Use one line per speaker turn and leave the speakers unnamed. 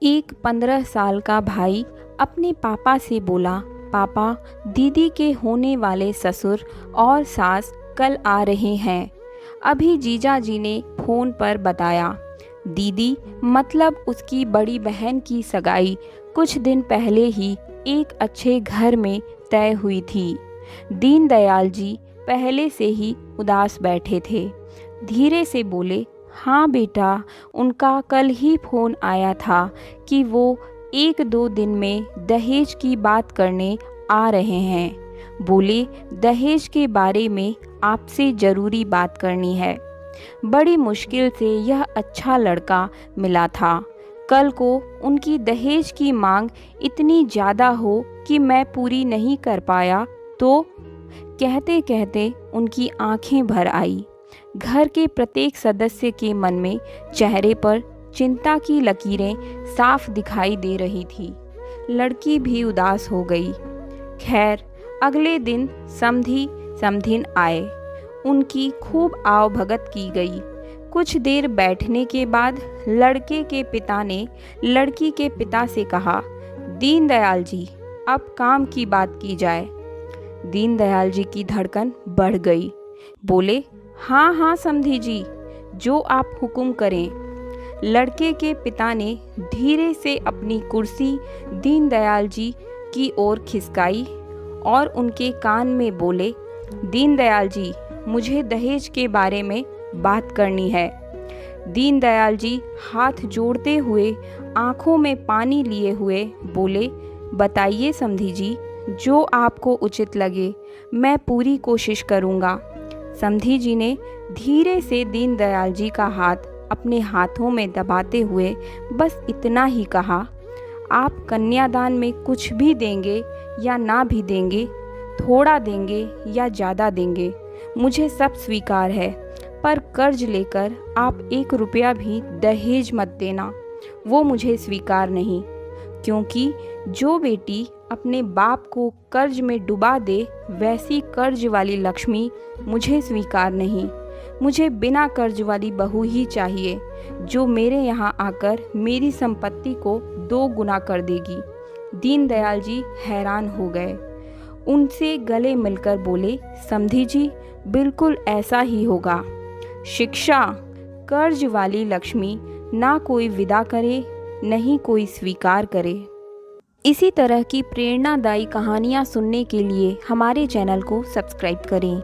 एक 15 साल का भाई अपने पापा से बोला, पापा, दीदी के होने वाले ससुर और सास कल आ रहे हैं। अभी जीजा जी ने फ़ोन पर बताया। दीदी मतलब उसकी बड़ी बहन की सगाई कुछ दिन पहले ही एक अच्छे घर में तय हुई थी। दीनदयाल जी पहले से ही उदास बैठे थे। धीरे से बोले, हाँ बेटा, उनका कल ही फ़ोन आया था कि वो 1-2 दिन में दहेज की बात करने आ रहे हैं। बोले, दहेज के बारे में आपसे ज़रूरी बात करनी है। बड़ी मुश्किल से यह अच्छा लड़का मिला था। कल को उनकी दहेज की मांग इतनी ज़्यादा हो कि मैं पूरी नहीं कर पाया तो। कहते कहते उनकी आंखें भर आई। घर के प्रत्येक सदस्य के मन में, चेहरे पर चिंता की लकीरें साफ दिखाई दे रही थी। लड़की भी उदास हो गई। खैर, अगले दिन समधी समधिन आए। उनकी खूब आवभगत की गई। कुछ देर बैठने के बाद लड़के के पिता ने लड़की के पिता से कहा, दीनदयाल जी, अब काम की बात की जाए। दीनदयाल जी की धड़कन बढ़ गई। बोले, हाँ हाँ समधी जी, जो आप हुक्म करें। लड़के के पिता ने धीरे से अपनी कुर्सी दीनदयाल जी की ओर खिसकाई और उनके कान में बोले, दीनदयाल जी, मुझे दहेज के बारे में बात करनी है। दीनदयाल जी हाथ जोड़ते हुए, आंखों में पानी लिए हुए बोले, बताइए समधी जी, जो आपको उचित लगे, मैं पूरी कोशिश करूँगा। समधी जी ने धीरे से दीनदयाल जी का हाथ अपने हाथों में दबाते हुए बस इतना ही कहा, आप कन्यादान में कुछ भी देंगे या ना भी देंगे, थोड़ा देंगे या ज़्यादा देंगे, मुझे सब स्वीकार है, पर कर्ज लेकर आप 1 रुपया भी दहेज मत देना, वो मुझे स्वीकार नहीं। क्योंकि जो बेटी अपने बाप को कर्ज में डुबा दे, वैसी कर्ज वाली लक्ष्मी मुझे स्वीकार नहीं। मुझे बिना कर्ज वाली बहू ही चाहिए, जो मेरे यहाँ आकर मेरी संपत्ति को 2 गुना कर देगी। दीनदयाल जी हैरान हो गए। उनसे गले मिलकर बोले, समधी जी, बिल्कुल ऐसा ही होगा। शिक्षा, कर्ज वाली लक्ष्मी ना कोई विदा करे, नहीं कोई स्वीकार करे। इसी तरह की प्रेरणादायी कहानियाँ सुनने के लिए हमारे चैनल को सब्सक्राइब करें।